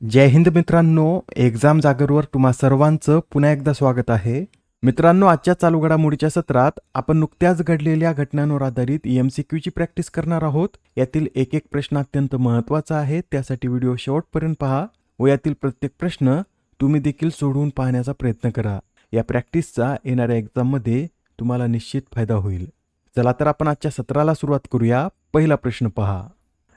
जय हिंद मित्रांनो, एक्झाम जागरवर तुम्हा सर्वांचं पुन्हा एकदा स्वागत आहे. मित्रांनो, आजच्या चालू घडामोडीच्या सत्रात आपण नुकत्याच घडलेल्या घटनांवर आधारित MCQची प्रॅक्टिस करणार आहोत. यातील एक एक प्रश्न अत्यंत महत्त्वाचा आहे, त्यासाठी व्हिडिओ शेवटपर्यंत पहा व यातील प्रत्येक प्रश्न तुम्ही देखील सोडवून पाहण्याचा प्रयत्न करा. या प्रॅक्टिसचा येणाऱ्या एक्झाममध्ये तुम्हाला निश्चित फायदा होईल. चला तर आपण आजच्या सत्राला सुरुवात करूया. पहिला प्रश्न पहा.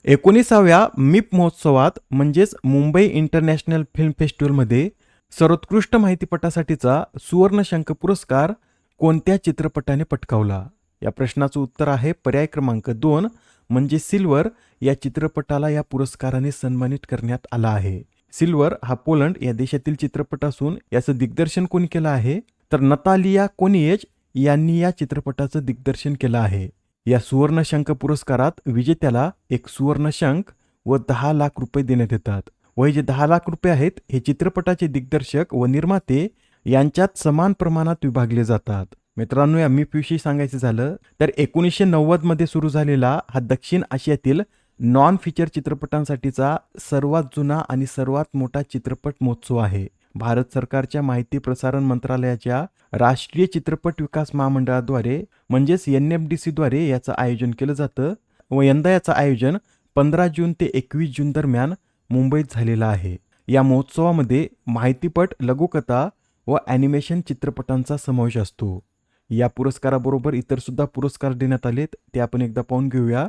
19व्या मिप महोत्सवात म्हणजेच मुंबई इंटरनॅशनल फिल्म फेस्टिवलमध्ये सर्वोत्कृष्ट माहितीपटासाठीचा सुवर्णशंख पुरस्कार कोणत्या चित्रपटाने पटकावला? या प्रश्नाचं उत्तर आहे पर्याय क्रमांक 2 म्हणजे सिल्वर. या चित्रपटाला या पुरस्काराने सन्मानित करण्यात आला आहे. सिल्वर हा पोलंड या देशातील चित्रपट असून याचं दिग्दर्शन कोणी केलं आहे? तर नतालिया कोनिएच यांनी या चित्रपटाचं दिग्दर्शन केलं आहे. या सुवर्णशंख पुरस्कारात विजेत्याला एक सुवर्णशंख व 10 लाख रुपये देण्यात येतात. व हे जे 10 लाख रुपये आहेत हे चित्रपटाचे दिग्दर्शक व निर्माते यांच्यात समान प्रमाणात विभागले जातात. मित्रांनो, या मिपविषयी सांगायचं झालं तर 1990 मध्ये सुरू झालेला हा दक्षिण आशियातील नॉन फीचर चित्रपटांसाठीचा सर्वात जुना आणि सर्वात मोठा चित्रपट महोत्सव आहे. भारत सरकारच्या माहिती प्रसारण मंत्रालयाच्या राष्ट्रीय चित्रपट विकास महामंडळाद्वारे म्हणजेच NFDC द्वारे याचं आयोजन केलं जातं व यंदा याचं आयोजन 15 जून ते 21 जून दरम्यान मुंबईत झालेलं आहे. या महोत्सवामध्ये माहितीपट, लघुकथा व ॲनिमेशन चित्रपटांचा समावेश असतो. या पुरस्काराबरोबर इतर सुद्धा पुरस्कार देण्यात आलेत, ते आपण एकदा पाहून घेऊया.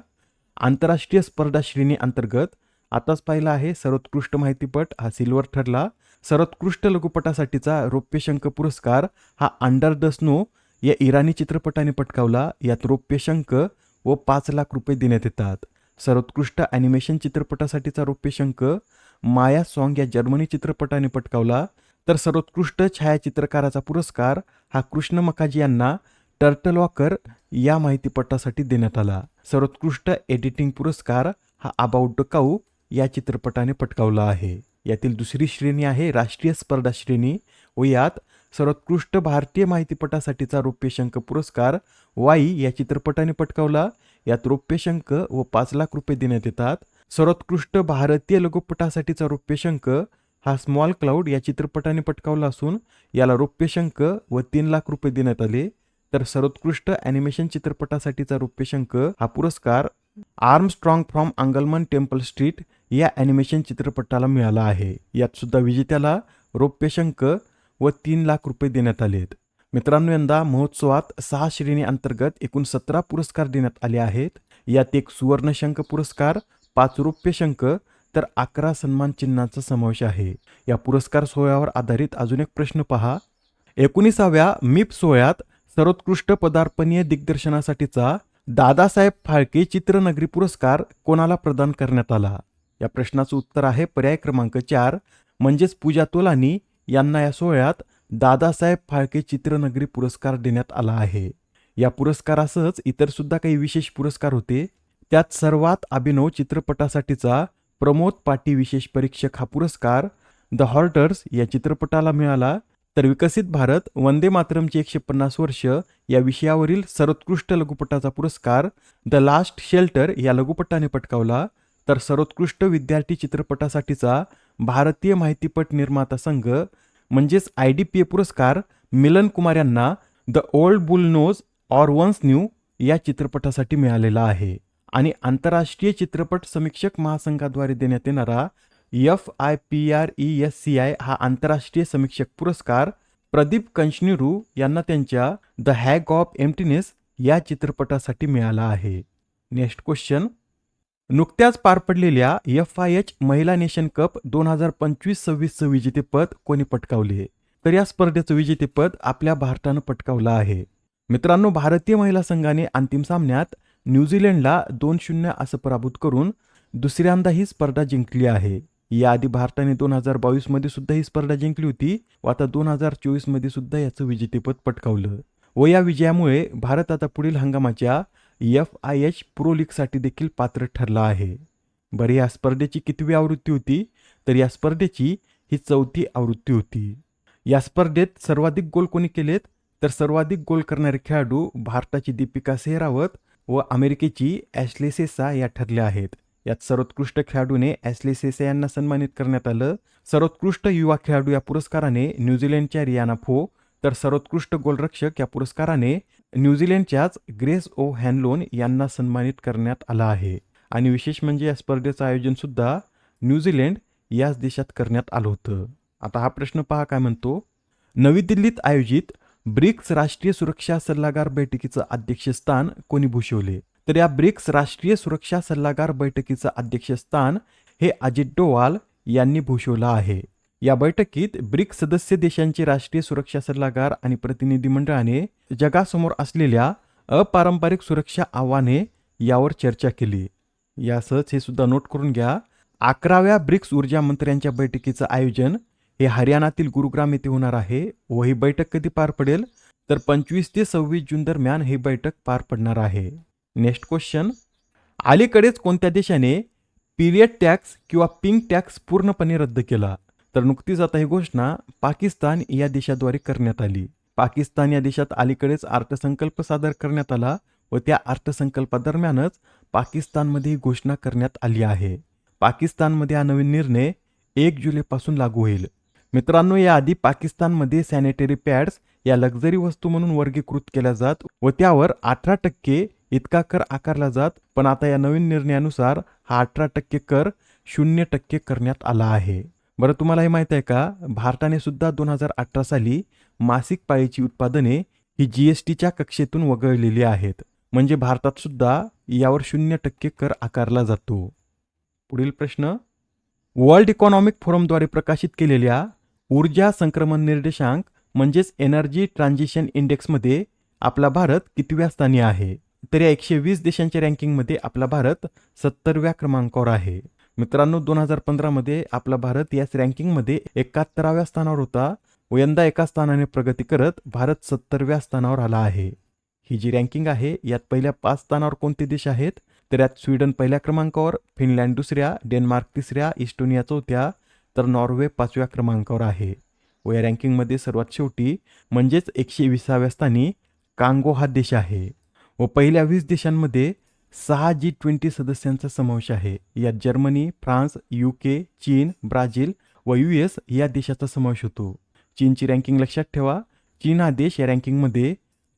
आंतरराष्ट्रीय स्पर्धा श्रेणी अंतर्गत आताच पाहिला आहे सर्वोत्कृष्ट माहितीपट हा सिल्वर ठरला. सर्वोत्कृष्ट लघुपटासाठीचा रौप्यशंख पुरस्कार हा अंडर द स्नो या इराणी चित्रपटाने पटकावला. यात रौप्यशंख व 5 लाख रुपये देण्यात येतात. सर्वोत्कृष्ट ॲनिमेशन चित्रपटासाठीचा रौप्यशंख माया सॉंग या जर्मनी चित्रपटाने पटकावला. तर सर्वोत्कृष्ट छायाचित्रकाराचा पुरस्कार हा कृष्ण मकाजी यांना टर्टल वॉकर या माहितीपटासाठी देण्यात आला. सर्वोत्कृष्ट एडिटिंग पुरस्कार हा अबाउट द काऊ या चित्रपटाने पटकावला आहे. यातील दुसरी श्रेणी आहे राष्ट्रीय स्पर्धा श्रेणी व यात सर्वोत्कृष्ट भारतीय माहितीपटासाठीचा रौप्यशंख पुरस्कार वाई या चित्रपटाने पटकावला. यात रौप्यशंख व 5 लाख रुपये देण्यात येतात. सर्वोत्कृष्ट भारतीय लघुपटासाठीचा रौप्यशंख हा स्मॉल क्लाउड या चित्रपटाने पटकावला असून याला रौप्यशंख व 3 लाख रुपये देण्यात आले. तर सर्वोत्कृष्ट ॲनिमेशन चित्रपटासाठीचा रौप्यशंख हा पुरस्कार आर्मस्ट्रॉंग फ्रॉम अंगलमन टेम्पल स्ट्रीट या ॲनिमेशन चित्रपटाला मिळाला आहे. यात सुद्धा विजेत्याला रौप्यशंख व 3 लाख रुपये देण्यात आलेत. मित्रांनो, यंदा महोत्सवात 6 श्रेणी अंतर्गत एकूण 17 पुरस्कार देण्यात आले आहेत. यात एक सुवर्णशंख पुरस्कार, 5 रौप्यशंख तर 11 सन्मान चिन्हांचा समावेश आहे. या पुरस्कार सोहळ्यावर आधारित अजून एक प्रश्न पहा. 19व्या मिप सोहळ्यात सर्वोत्कृष्ट पदार्पणीय दिग्दर्शनासाठीचा दादासाहेब फाळके चित्रनगरी पुरस्कार कोणाला प्रदान करण्यात आला? या प्रश्नाचं उत्तर आहे पर्याय क्रमांक 4 म्हणजेच पूजा तोलानी यांना या सोहळ्यात दादासाहेब फाळके चित्रनगरी पुरस्कार देण्यात आला आहे. या पुरस्कारासहच इतर सुद्धा काही विशेष पुरस्कार होते. त्यात सर्वात अभिनव चित्रपटासाठीचा प्रमोद पाटी विशेष परीक्षक हा पुरस्कार द हॉर्टर्स या चित्रपटाला मिळाला. तर विकसित भारत वंदे मातरमची 150 वर्ष या विषयावरील सर्वोत्कृष्ट लघुपटाचा पुरस्कार द लास्ट शेल्टर या लघुपटाने पटकावला. तर सर्वोत्कृष्ट विद्यार्थी चित्रपटासाठीचा भारतीय माहितीपट निर्माता संघ म्हणजेच IDPA पुरस्कार मिलन कुमार यांना the old bull nose or once new या चित्रपटासाठी मिळालेला आहे. आणि आंतरराष्ट्रीय चित्रपट समीक्षक महासंघाद्वारे देण्यात येणारा FIPRESCI हा आंतरराष्ट्रीय समीक्षक पुरस्कार प्रदीप कंचनीरू यांना त्यांच्या द हॅग ऑफ एम्प्टीनेस या चित्रपटासाठी मिळाला आहे. Next question. नुकत्याच पार पडलेल्या FIH महिला नेशन कप 2025-26चं विजेतेपद कोणी पटकावले? तर या स्पर्धेचं विजेतेपद आपल्या भारतानं पटकावलं आहे. मित्रांनो, भारतीय महिला संघाने अंतिम सामन्यात न्यूझीलंडला 2-0 असं पराभूत करून दुसऱ्यांदा ही स्पर्धा जिंकली आहे. याआधी भारताने 2022 मध्ये सुद्धा ही स्पर्धा जिंकली होती व आता 2024 मध्ये सुद्धा याचं विजेतेपद पटकावलं. व या विजयामुळे भारत आता पुढील हंगामाच्या FIH प्रो लीगसाठी देखील पात्र ठरला आहे. बरं, या स्पर्धेची कितवी आवृत्ती होती? तर या स्पर्धेची ही 4थी आवृत्ती होती. या स्पर्धेत सर्वाधिक गोल कोणी केलेत? तर सर्वाधिक गोल करणारे खेळाडू भारताची दीपिका सेहरावत व अमेरिकेची ॲश्ले सेसा या ठरल्या आहेत. यात सर्वोत्कृष्ट खेळाडूने ॲश्ले सेसे यांना सन्मानित करण्यात आलं. सर्वोत्कृष्ट युवा खेळाडू या पुरस्काराने न्यूझीलंडच्या रियाना फो, तर सर्वोत्कृष्ट गोलरक्षक या पुरस्काराने न्यूझीलंडच्याच ग्रेस ओ हॅनलोन यांना सन्मानित करण्यात आलं आहे. आणि विशेष म्हणजे या स्पर्धेचं आयोजन सुद्धा न्यूझीलंड याच देशात करण्यात आलं होतं. आता हा प्रश्न पहा काय म्हणतो. नवी दिल्लीत आयोजित ब्रिक्स राष्ट्रीय सुरक्षा सल्लागार बैठकीचं अध्यक्षस्थान कोणी भूषवले? तर या ब्रिक्स राष्ट्रीय सुरक्षा सल्लागार बैठकीचं अध्यक्षस्थान हे अजित डोवाल यांनी भूषवलं आहे. या बैठकीत ब्रिक्स सदस्य देशांचे राष्ट्रीय सुरक्षा सल्लागार आणि प्रतिनिधी मंडळाने जगासमोर असलेल्या अपारंपरिक सुरक्षा आव्हाने यावर चर्चा केली. यासच हे सुद्धा नोट करून घ्या. 11व्या ब्रिक्स ऊर्जा मंत्र्यांच्या बैठकीचं आयोजन हे हरियाणातील गुरुग्राम येथे होणार आहे व ही बैठक कधी पार पडेल? तर 25 ते 26 जून दरम्यान ही बैठक पार पडणार आहे. Next question. अलीकडेच कोणत्या देशाने पीरियड टॅक्स किंवा पिंक टॅक्स पूर्णपणे रद्द केला? तर नुकतीच आता ही घोषणा पाकिस्तान या देशाद्वारे करण्यात आली. पाकिस्तान या देशात अलीकडेच अर्थसंकल्प सादर करण्यात आला व त्या अर्थसंकल्पादरम्यानच पाकिस्तानमध्ये ही घोषणा करण्यात आली आहे. पाकिस्तानमध्ये हा नवीन निर्णय 1 जुलैपासून लागू होईल. मित्रांनो, याआधी पाकिस्तानमध्ये सॅनिटरी पॅड्स या लक्झरी वस्तू म्हणून वर्गीकृत केल्या जात व त्यावर 18% इतका कर आकारला जात, पण आता या नवीन निर्णयानुसार हा 18% कर 0% करण्यात आला आहे. बरं, तुम्हाला हे माहित आहे का, भारताने सुद्धा 2018 साली मासिक पाळीची उत्पादने ही GSTच्या कक्षेतून वगळलेली आहेत. म्हणजे भारतात सुद्धा यावर 0% कर आकारला जातो. पुढील प्रश्न. वर्ल्ड इकॉनॉमिक फोरमद्वारे प्रकाशित केलेल्या ऊर्जा संक्रमण निर्देशांक म्हणजेच एनर्जी ट्रान्झिशन इंडेक्समध्ये आपला भारत कितव्या स्थानी आहे? तर या 120 देशांच्या रँकिंगमध्ये आपला भारत 70व्या क्रमांकावर आहे. मित्रांनो, 2015 मध्ये आपला भारत याच रँकिंगमध्ये 71व्या स्थानावर होता व यंदा एका स्थानाने प्रगती करत भारत 70व्या स्थानावर आला आहे. ही जी रँकिंग आहे यात पहिल्या 5 स्थानावर कोणते देश आहेत? तर यात स्वीडन पहिल्या क्रमांकावर, फिनलँड दुसऱ्या, डेन्मार्क तिसऱ्या, इस्टोनिया चौथ्या, तर नॉर्वे 5व्या क्रमांकावर आहे. व या रँकिंगमध्ये सर्वात शेवटी म्हणजेच 120व्या स्थानी कांगो हा देश आहे व पहिल्या 20 देशांमध्ये 6 G20 सदस्यांचा समावेश आहे. यात जर्मनी, फ्रान्स, UK, चीन, ब्राझील व US या देशाचा समावेश होतो. चीनची रँकिंग लक्षात ठेवा. चीन हा देश या रँकिंगमध्ये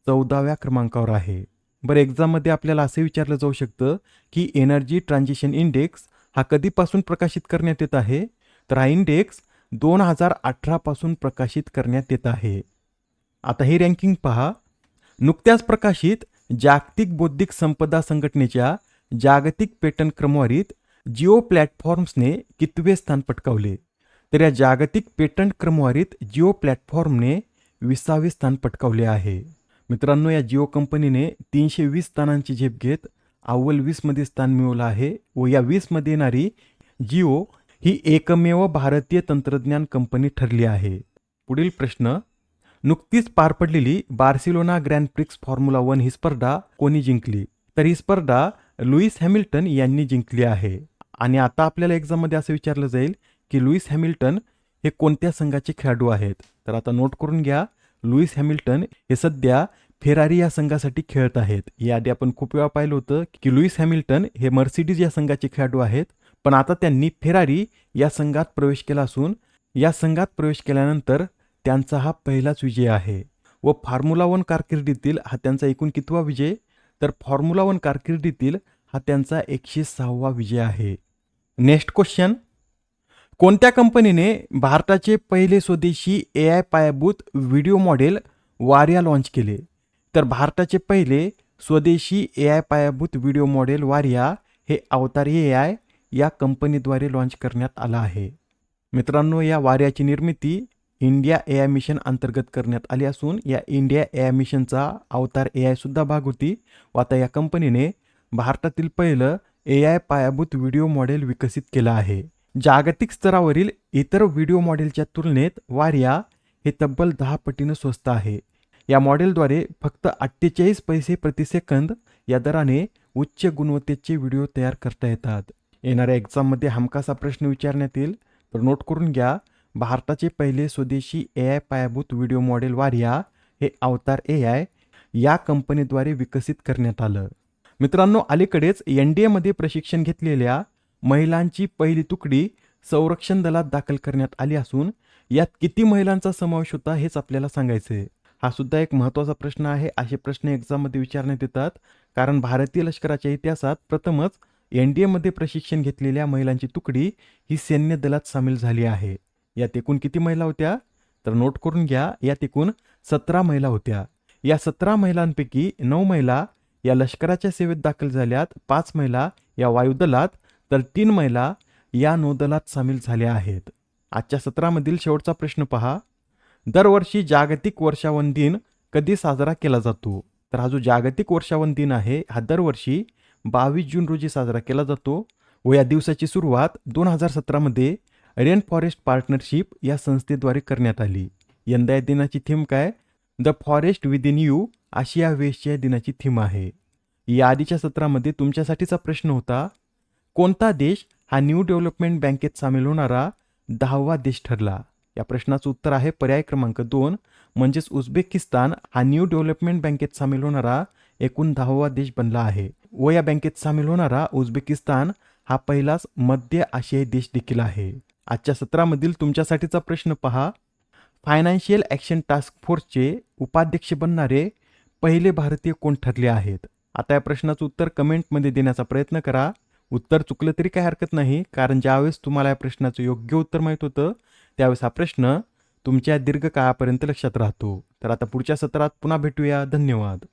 14व्या क्रमांकावर आहे. बरं, एक्झाममध्ये आपल्याला असे विचारलं जाऊ शकतं की एनर्जी ट्रान्झिशन इंडेक्स हा कधीपासून प्रकाशित करण्यात येत आहे? तर हा इंडेक्स 2018 पासून प्रकाशित करण्यात येत आहे. आता ही रँकिंग पहा. नुकत्याच प्रकाशित जागतिक बौद्धिक संपदा संघटनेच्या जागतिक पेटंट क्रमवारीत जिओ प्लॅटफॉर्म्सने कितवे स्थान पटकावले? तर या जागतिक पेटंट क्रमवारीत जिओ प्लॅटफॉर्मने 20वे स्थान पटकावले आहे. मित्रांनो, या जिओ कंपनीने 320 स्थानांची झेप घेत अव्वल 20 मध्ये स्थान मिळवलं आहे व या 20 मध्ये येणारी जिओ ही एकमेव भारतीय तंत्रज्ञान कंपनी ठरली आहे. पुढील प्रश्न. नुकतीच पार पडलेली बार्सिलोना ग्रँड प्रिक्स फॉर्म्युला 1 ही स्पर्धा कोणी जिंकली? तर ही स्पर्धा लुईस हॅमिल्टन यांनी जिंकली आहे. आणि आता आपल्याला एक्झाममध्ये असं विचारलं जाईल की लुईस हॅमिल्टन हे कोणत्या संघाचे खेळाडू आहेत? तर आता नोट करून घ्या. लुईस हॅमिल्टन हे सध्या फेरारी या संघासाठी खेळत आहेत. याआधी आपण खूप वेळा पाहिलं होतं की लुईस हॅमिल्टन हे मर्सिडीज या संघाचे खेळाडू आहेत, पण आता त्यांनी फेरारी या संघात प्रवेश केला असून या संघात प्रवेश केल्यानंतर त्यांचा हा पहिलाच विजय आहे व फॉर्म्युला 1 कारकिर्दीतील हा त्यांचा एकूण कितवा विजय? तर फॉर्म्युला 1 कारकिर्दीतील हा त्यांचा 106वा विजय आहे. Next question. कोणत्या कंपनीने भारताचे पहिले स्वदेशी AI पायाभूत व्हिडिओ मॉडेल वारिया लॉन्च केले? तर भारताचे पहिले स्वदेशी AI पायाभूत व्हिडिओ मॉडेल वारिया हे अवतार AI या कंपनीद्वारे लॉन्च करण्यात आला आहे. मित्रांनो, या वारियाची निर्मिती इंडिया AI मिशन अंतर्गत करण्यात आली असून या इंडिया AI मिशनचा अवतार AI सुद्धा भाग होती व आता या कंपनीने भारतातील पहिलं AI पायाभूत व्हिडिओ मॉडेल विकसित केलं आहे. जागतिक स्तरावरील इतर व्हिडिओ मॉडेलच्या तुलनेत वारिया हे तब्बल 10 पटीनं स्वस्त आहे. या मॉडेलद्वारे फक्त 48 पैसे प्रति सेकंद या दराने उच्च गुणवत्तेचे व्हिडिओ तयार करता येतात. येणाऱ्या एक्झाममध्ये हमखास हा प्रश्न विचारण्यात येईल, तर नोट करून घ्या. भारताचे पहिले स्वदेशी AI पायाभूत व्हिडिओ मॉडेल वारिया हे अवतार AI या कंपनीद्वारे विकसित करण्यात आलं. मित्रांनो, अलीकडेच NDAमध्ये प्रशिक्षण घेतलेल्या महिलांची पहिली तुकडी संरक्षण दलात दाखल करण्यात आली असून यात किती महिलांचा समावेश होता हेच आपल्याला सांगायचं आहे. हा सुद्धा एक महत्त्वाचा प्रश्न आहे. असे प्रश्न एक्झाममध्ये विचारण्यात येतात, कारण भारतीय लष्कराच्या इतिहासात प्रथमच NDAमध्ये प्रशिक्षण घेतलेल्या महिलांची तुकडी ही सैन्य दलात सामील झाली आहे. यात एकूण किती महिला होत्या? तर नोट करून घ्या, यात एकूण 17 महिला होत्या. या 17 महिलांपैकी 9 महिला या लष्कराच्या सेवेत दाखल झाल्यात, 5 महिला या वायुदलात, तर 3 महिला या नौदलात सामील झाल्या आहेत. आजच्या सत्रामधील शेवटचा प्रश्न पहा. दरवर्षी जागतिक वर्षावन दिन कधी साजरा केला जातो? तर हा जो जागतिक वर्षावन दिन आहे हा दरवर्षी 22 जून रोजी साजरा केला जातो व या दिवसाची सुरुवात 2017मध्ये रेन फॉरेस्ट पार्टनरशिप या संस्थेद्वारे करण्यात आली. यंदा या दिनाची थीम काय? द फॉरेस्ट विदिन यू अशी या वेळेसच्या दिनाची थीम आहे. या आधीच्या सत्रामध्ये तुमच्यासाठीचा प्रश्न होता, कोणता देश हा न्यू डेव्हलपमेंट बँकेत सामील होणारा 10वा देश ठरला? या प्रश्नाचं उत्तर आहे पर्याय क्रमांक 2 म्हणजेच उझबेकिस्तान हा न्यू डेव्हलपमेंट बँकेत सामील होणारा एकूण 10वा देश बनला आहे व या बँकेत सामील होणारा उझबेकिस्तान हा पहिलाच मध्य आशियाई देश देखील आहे. आजच्या सत्रामधील तुमच्यासाठीचा प्रश्न पहा. फायनान्शियल ॲक्शन टास्क फोर्सचे उपाध्यक्ष बनणारे पहिले भारतीय कोण ठरले आहेत? आता या प्रश्नाचं उत्तर कमेंटमध्ये देण्याचा प्रयत्न करा. उत्तर चुकलं तरी काही हरकत नाही, कारण ज्यावेळेस तुम्हाला या प्रश्नाचं योग्य उत्तर माहीत होतं त्यावेळेस हा प्रश्न तुमच्या दीर्घकाळापर्यंत लक्षात राहतो. तर आता पुढच्या सत्रात पुन्हा भेटूया. धन्यवाद.